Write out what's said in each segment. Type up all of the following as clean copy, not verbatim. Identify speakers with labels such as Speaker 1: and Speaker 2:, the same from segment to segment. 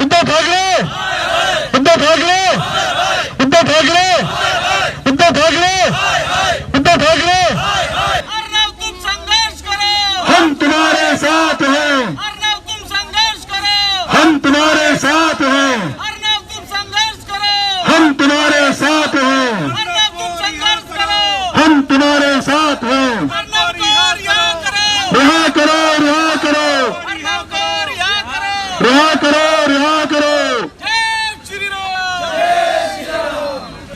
Speaker 1: उद्धव ठाकरे, उद्धव ठाकरे, उद्धव ठाकरे, उद्धव ठाकरे, उद्धव ठाकरे।
Speaker 2: अर्नब तुम संघर्ष करो,
Speaker 1: हम तुम्हारे साथ हैं,
Speaker 2: अर्नब तुम संघर्ष करो,
Speaker 1: हम तुम्हारे साथ हैं,
Speaker 2: अर्नब तुम संघर्ष करो,
Speaker 1: हम तुम्हारे साथ हैं,
Speaker 2: अर्नब तुम संघर्ष करो,
Speaker 1: हम तुम्हारे साथ हैं।
Speaker 2: अर्नब को रिहा करो,
Speaker 1: रिहा करो, रिहा करो,
Speaker 2: अर्नब को रिहा करो।
Speaker 1: रिहा करो, रिहा करो।
Speaker 2: जय श्री राम।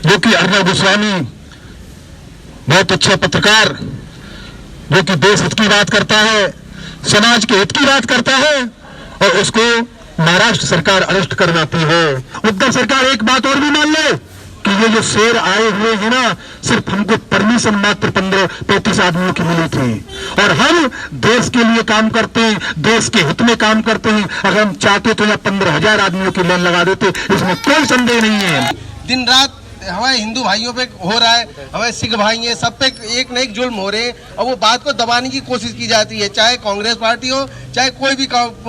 Speaker 1: जो कि अर्नब गोस्वामी बहुत अच्छा पत्रकार, जो कि देश हित की बात करता है, समाज के हित की बात करता है, और उसको महाराष्ट्र सरकार अरेस्ट करवाती है। उद्धव सरकार एक बात और भी मान ले कि ये जो शेर आए हुए हैं ना, सिर्फ हमको परमिशन मात्र 15-35 आदमियों की मिली थी, और हम देश के लिए काम करते हैं, देश के हित में काम करते हैं। अगर हम चाहते तो यहाँ 15,000 आदमियों की लाइन लगा देते, इसमें कोई संदेह नहीं है।
Speaker 3: दिन रात हमारे हिंदू भाइयों पे हो रहा है, हमारे सिख भाई हैं, सब पे एक न एक जुल्म हो रहे हैं, और वो बात को दबाने की कोशिश की जाती है। चाहे कांग्रेस पार्टी हो, चाहे कोई भी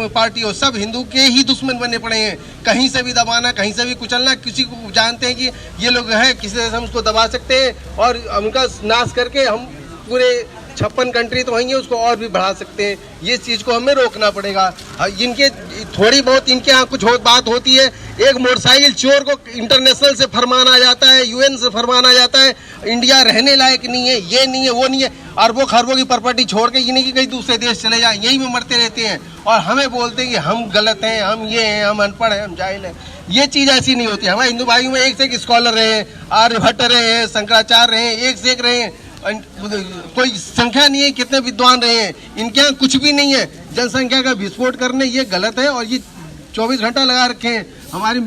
Speaker 3: पार्टी हो, सब हिंदू के ही दुश्मन बने पड़े हैं। कहीं से भी दबाना, कहीं से भी कुचलना, किसी को जानते हैं कि ये लोग हैं, किसी से हम उसको दबा सकते हैं और उनका नाश करके हम पूरे 56 कंट्री तो वही है, उसको और भी बढ़ा सकते हैं। ये चीज़ को हमें रोकना पड़ेगा। इनके थोड़ी बहुत इनके यहाँ कुछ बात होती है, एक मोटरसाइकिल चोर को इंटरनेशनल से फरमान आ जाता है, यूएन से फरमान आ जाता है, इंडिया रहने लायक नहीं है, ये नहीं है, वो नहीं है, अरबों खरबों की प्रॉपर्टी छोड़ के ये नहीं कि कहीं दूसरे देश चले जाएं, यहीं में मरते रहते हैं, और हमें बोलते हैं कि हम गलत हैं, हम ये हैं, हम अनपढ़ हैं, हम जाहिल हैं। ये चीज़ ऐसी नहीं होती। हमारे हिंदू भाइयों में एक से एक स्कॉलर रहे हैं, आर्यभट्ट रहे हैं, शंकराचार्य रहे हैं, एक से एक रहे हैं, कोई संख्या नहीं है कितने विद्वान रहे हैं। इनके यहाँ कुछ भी नहीं है, जनसंख्या का विस्फोट करने ये गलत है, और ये 24 घंटा लगा रखे हैं। हमारी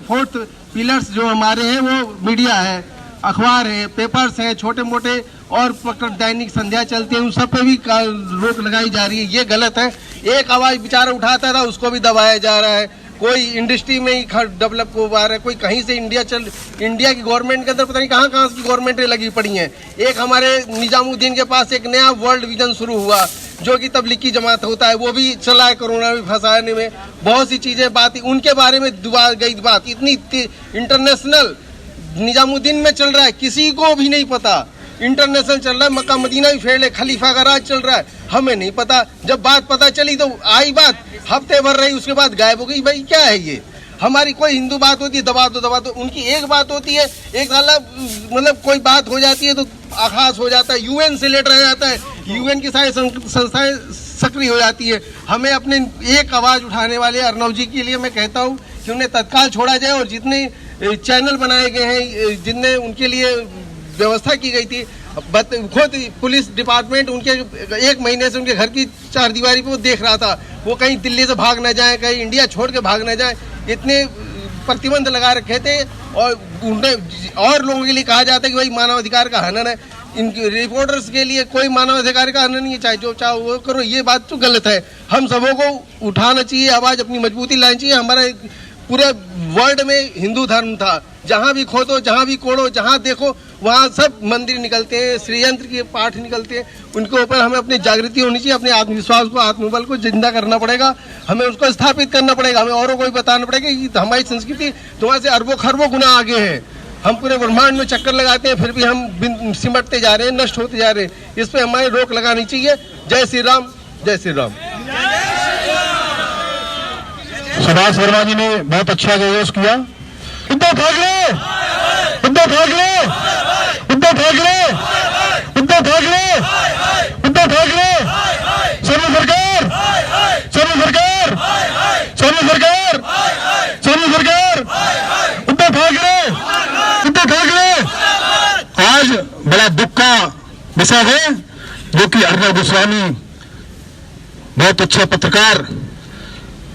Speaker 3: फोर्थ पिलर्स जो हमारे हैं वो मीडिया है, अखबार है, पेपर्स हैं, छोटे मोटे और दैनिक संध्या चलती है, उन सब पे भी रोक लगाई जा रही है। ये गलत है। एक आवाज़ बेचारा उठाता था, उसको भी दबाया जा रहा है। कोई इंडस्ट्री में ही डेवलप हो पा रहा है, कोई कहीं से इंडिया की गवर्नमेंट के अंदर पता नहीं कहाँ कहाँ की गवर्नमेंटें लगी पड़ी हैं। एक हमारे निजामुद्दीन के पास एक नया वर्ल्ड विजन शुरू हुआ, जो कि तबलीगी जमात होता है, वो भी चला है कोरोना में फंसाने में। बहुत सी चीज़ें बात उनके बारे में दुआ गई बात, इतनी इंटरनेशनल निजामुद्दीन में चल रहा है, किसी को भी नहीं पता। इंटरनेशनल चल रहा है, मक्का मदीना भी फेल है, खलीफा का राज चल रहा है, हमें नहीं पता। जब बात पता चली तो आई बात, हफ्ते भर रही, उसके बाद गायब हो गई। भाई क्या है ये? हमारी कोई हिंदू बात होती है दबा दो, उनकी एक बात होती है, एक साला मतलब कोई बात हो जाती है तो आगाज हो जाता है, यूएन से लेटर आ जाता है, यूएन की सारी संस्थाएं सक्रिय हो जाती है। हमें अपने एक आवाज़ उठाने वाले अर्नब जी के लिए मैं कहता हूँ कि उन्हें तत्काल छोड़ा जाए, और जितने चैनल बनाए गए हैं, जितने उनके लिए व्यवस्था की गई थी, खुद पुलिस डिपार्टमेंट उनके 1 महीने से उनके घर की चारदीवारी पे वो देख रहा था, वो कहीं दिल्ली से भाग न जाए, कहीं इंडिया छोड़ के भाग न जाए, इतने प्रतिबंध लगा रखे थे। और उन्हें और लोगों के लिए कहा जाता है कि भाई मानवाधिकार का हनन है। इनके रिपोर्टर्स के लिए कोई मानवाधिकार का हनन नहीं है, चाहे जो चाहो वो करो। ये बात तो गलत है। हम सबों को उठाना चाहिए, आवाज़ अपनी मजबूती लानी चाहिए। हमारे पूरे वर्ल्ड में हिंदू धर्म था, जहाँ भी खोदो, जहाँ भी कोड़ो, जहाँ देखो वहाँ सब मंदिर निकलते हैं, श्रीयंत्र के पाठ निकलते हैं। उनके ऊपर हमें अपनी जागृति होनी चाहिए, अपने आत्मविश्वास को, आत्मबल को जिंदा करना पड़ेगा, हमें उसको स्थापित करना पड़ेगा। हमें औरों को भी बताना पड़ेगा कि हमारी संस्कृति तुम्हारे से अरबों खरबों गुना आगे है। हम पूरे ब्रह्मांड में चक्कर लगाते हैं, फिर भी हम सिमटते जा रहे हैं, नष्ट होते जा रहे हैं। इस पर हमारी रोक लगानी चाहिए। जय श्री राम, जय श्री राम।
Speaker 1: सुभाष वर्मा जी ने बहुत अच्छा जयघोष किया। उद्धव ठाकरे, उद्धव ठाकरे, उद्धव ठाकरे, उद्धव ठाकरे, उद्धव ठाकरे, सोनी सरकार, सोनी सरकार, सोनी सरकार, सोनी सरकार, उद्धव ठाकरे, उद्धव ठाकरे। आज बड़ा दुख का विषय है, जो कि अर्नब गोस्वामी बहुत अच्छा पत्रकार,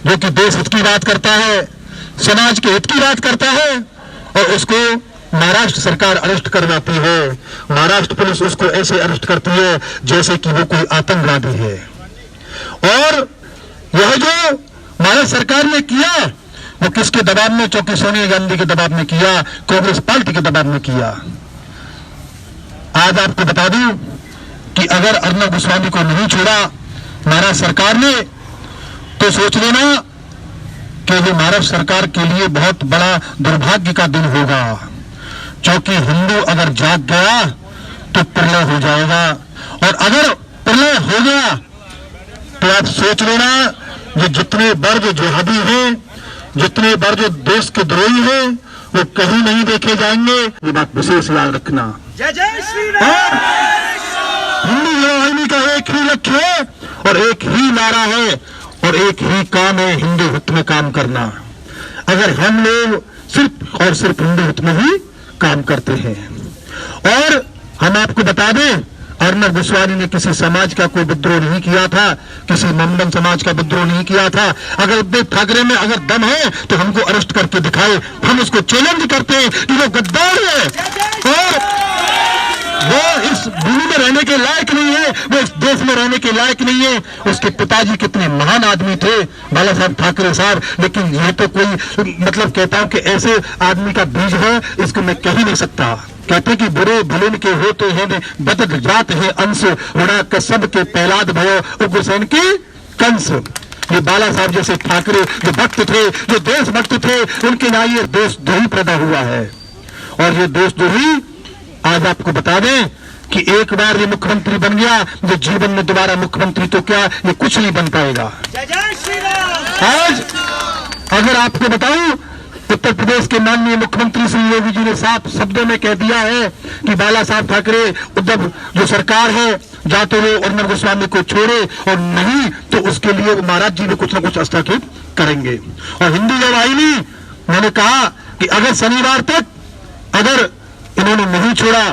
Speaker 1: जो कि देश हित की बात करता है, समाज के हित की बात करता है, और उसको महाराष्ट्र सरकार अरेस्ट करवाती है। महाराष्ट्र पुलिस उसको ऐसे अरेस्ट करती है जैसे कि वो कोई आतंकवादी है। और यह जो महाराष्ट्र सरकार ने किया, वो किसके दबाव में? चौकी सोनिया गांधी के दबाव में किया, कांग्रेस पार्टी के दबाव में किया। आज आपको बता दूं कि अगर अर्नब गोस्वामी को नहीं छोड़ा महाराष्ट्र सरकार ने, तो सोच लेना कि ये महाराष्ट्र सरकार के लिए बहुत बड़ा दुर्भाग्य का दिन होगा, क्योंकि हिंदू अगर जाग गया तो प्रलय हो जाएगा, और अगर प्रलय हो गया तो आप सोच लेना ये जितने वर्ग जिहादी हैं, जितने वर्ग देश के द्रोही हैं, वो कहीं नहीं देखे जाएंगे। ये बात विशेष याद रखना।
Speaker 2: जय जय श्री राम।
Speaker 1: हिंदू वाहिनी का एक ही लक्ष्य है और एक ही नारा है और एक ही काम है, हिंदू हित में काम करना। अगर हम लोग सिर्फ और सिर्फ हिंदू हित में ही काम करते हैं, और हम आपको बता दें, अर्नब गोस्वामी ने किसी समाज का कोई विद्रोह नहीं किया था, किसी मंडन समाज का विद्रोह नहीं किया था। अगर उद्धव ठाकरे में अगर दम है तो हमको अरेस्ट करके दिखाए, हम उसको चैलेंज करते हैं कि वो गद्दार है और वो इस भूमि में रहने के लायक नहीं है, वो इस देश में रहने के लायक नहीं है। उसके पिताजी कितने महान आदमी थे, बाला साहब ठाकरे साहब, लेकिन ये तो कोई मतलब कहता हूं कि ऐसे आदमी का बीज है, इसको मैं कह ही नहीं सकता। कहते कि बुरे भले के होते हैं बदल जात है अंश, उड़ा कसब के पहलाद भयो उग्रसेन के कंस। ये बाला साहब जैसे ठाकरे जो भक्त थे, जो देशभक्त थे, उनके यहाँ ये देशद्रोही पैदा हुआ है। और ये देशद्रोही आज आपको बता दें कि एक बार ये मुख्यमंत्री बन गया, जो जीवन में दोबारा मुख्यमंत्री तो क्या ये कुछ नहीं बन पाएगा।
Speaker 2: जय जय श्री राम।
Speaker 1: आज अगर आपको बताऊं, उत्तर प्रदेश के माननीय मुख्यमंत्री श्री योगी जी ने साफ शब्दों में कह दिया है कि बाला साहब ठाकरे उद्धव जो सरकार है, जाते हुए अर्नब गोस्वामी को छोड़े, और नहीं तो उसके लिए महाराज जी भी कुछ न कुछ हस्तक्षेप करेंगे। और हिंदू वाहिनी मैंने कहा कि अगर शनिवार तक अगर इन्होंने नहीं छोड़ा,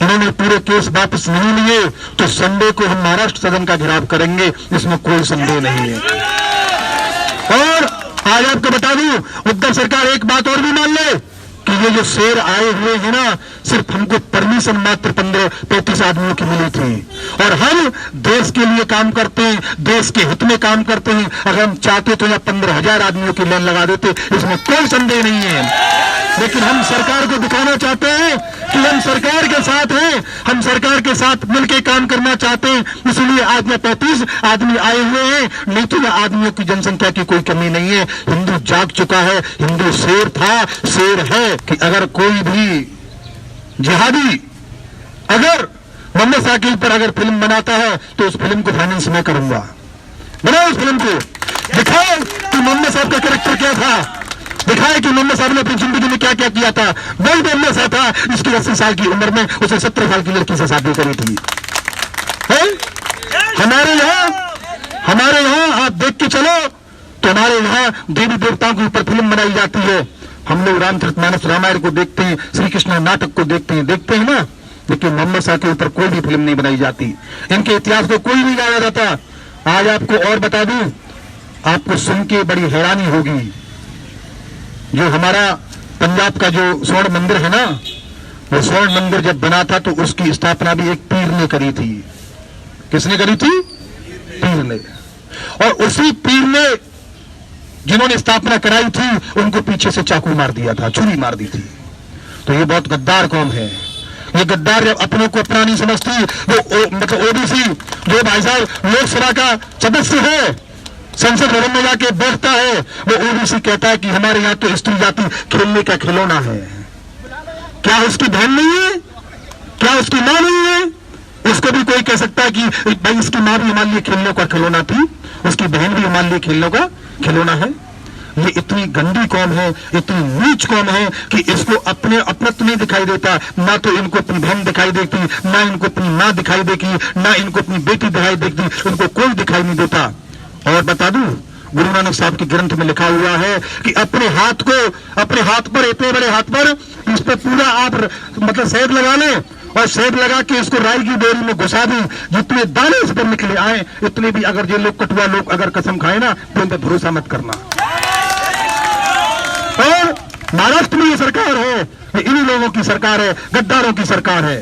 Speaker 1: इन्होंने पूरे केस वापस नहीं लिए, तो संडे को हम महाराष्ट्र सदन का घेराव करेंगे, इसमें कोई संदेह नहीं है। और आज आपको बता दूं, उद्धव सरकार एक बात और भी मान ले कि ये जो शेर आए हुए हैं ना, सिर्फ हमको परमिशन मात्र 15-35 आदमियों की मिली थी, और हम देश के लिए काम करते हैं, देश के हित में काम करते हैं। अगर हम चाहते तो या 15,000 आदमियों की लाइन लगा देते, इसमें कोई संदेह नहीं है। लेकिन हम सरकार को दिखाना चाहते हैं कि हम सरकार के साथ हैं, हम सरकार के साथ मिलकर काम करना चाहते हैं, इसलिए आज में 35 आदमी आए हुए हैं, नहीं तो यह आदमियों की जनसंख्या की कोई कमी नहीं है। हिंदू जाग चुका है, हिंदू शेर था, शेर है कि अगर कोई भी जिहादी अगर मोहम्मद साकिब पर अगर फिल्म बनाता है तो उस फिल्म को फाइनेंस मैं करूंगा। बनाओ उस फिल्म को, दिखाओ कि मोहम्मद साहब का कैरेक्टर क्या था, दिखाए कि मोहम्मद साहब ने अपनी जिंदगी में क्या क्या किया था। वही मोहम्मद साहब था, इसकी 80 साल की उम्र में उसने 17 साल की लड़की से शादी करी थी। हमारे यहाँ आप देख के चलो तो हमारे यहाँ देवी देवताओं के ऊपर फिल्म बनाई जाती है। हम लोग रामचरितमानस रामायण को देखते हैं, श्री कृष्ण नाटक को देखते हैं ना, लेकिन मोहम्मद साहब के ऊपर कोई भी फिल्म नहीं बनाई जाती, इनके इतिहास को कोई नहीं जाना जाता। आज आपको और बता दूं, आपको सुन के बड़ी हैरानी होगी, जो हमारा पंजाब का जो स्वर्ण मंदिर है ना, वो स्वर्ण मंदिर जब बना था तो उसकी स्थापना भी एक पीर ने करी थी। किसने करी थी? पीर ने। और उसी पीर ने जिन्होंने स्थापना कराई थी, उनको पीछे से चाकू मार दिया था, छुरी मार दी थी। तो ये बहुत गद्दार कौम है। ये गद्दार जब अपनों को अपना नहीं समझती, वो मतलब ओबीसी जो भाई साहब लोकसभा का सदस्य है, संसद भवन में जाके बैठता है, वो ओबीसी कहता है कि हमारे यहाँ तो स्त्री जाति खेलने का खिलौना है। क्या उसकी बहन नहीं है? क्या उसकी मां नहीं है? उसको भी कोई कह सकता है कि भाई इसकी मां भी हमारे लिए खेलने का खिलौना थी, उसकी बहन भी हमारे लिए खेलने का खिलौना है। ये इतनी गंदी कौम है, इतनी नीच कौम है कि इसको अपने अपनत्व नहीं दिखाई देता। ना तो इनको अपनी बहन दिखाई देती, ना इनको अपनी मां दिखाई देती, ना इनको अपनी बेटी दिखाई देती, उनको कोई दिखाई नहीं देता। और बता दूं, गुरु नानक साहब के ग्रंथ में लिखा हुआ है कि अपने हाथ पर इतने बड़े हाथ पर इस पर पूरा आप मतलब शहद लगा लें, और शहद लगा के इसको राई की बोरी में घुसा दें, जितने दाने इस पर निकले आए इतने भी अगर ये लोग कटुआ लोग अगर कसम खाए ना तो उन पर भरोसा मत करना। और महाराष्ट्र में ये सरकार है, ये इन्हीं लोगों की सरकार है, गद्दारों की सरकार है।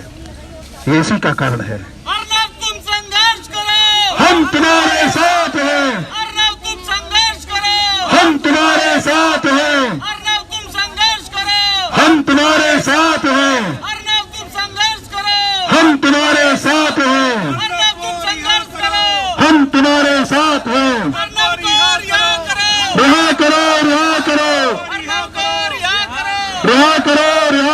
Speaker 1: ये इसी का कारण है।
Speaker 2: अर्नब तुम संघर्ष करो,
Speaker 1: हम तुम्हारे साथ हैं।
Speaker 2: अर्नब तुम संघर्ष करो,
Speaker 1: हम तुम्हारे साथ हैं।
Speaker 2: अर्नब तुम संघर्ष करो,
Speaker 1: हम तुम्हारे साथ हैं।
Speaker 2: अर्नब तुम संघर्ष करो,
Speaker 1: हम तुम्हारे साथ हैं।
Speaker 2: अर्नब तुम संघर्ष करो,
Speaker 1: हम तुम्हारे साथ हैं।
Speaker 2: अर्नब को रिहा करो,
Speaker 1: रिहा रिहा करो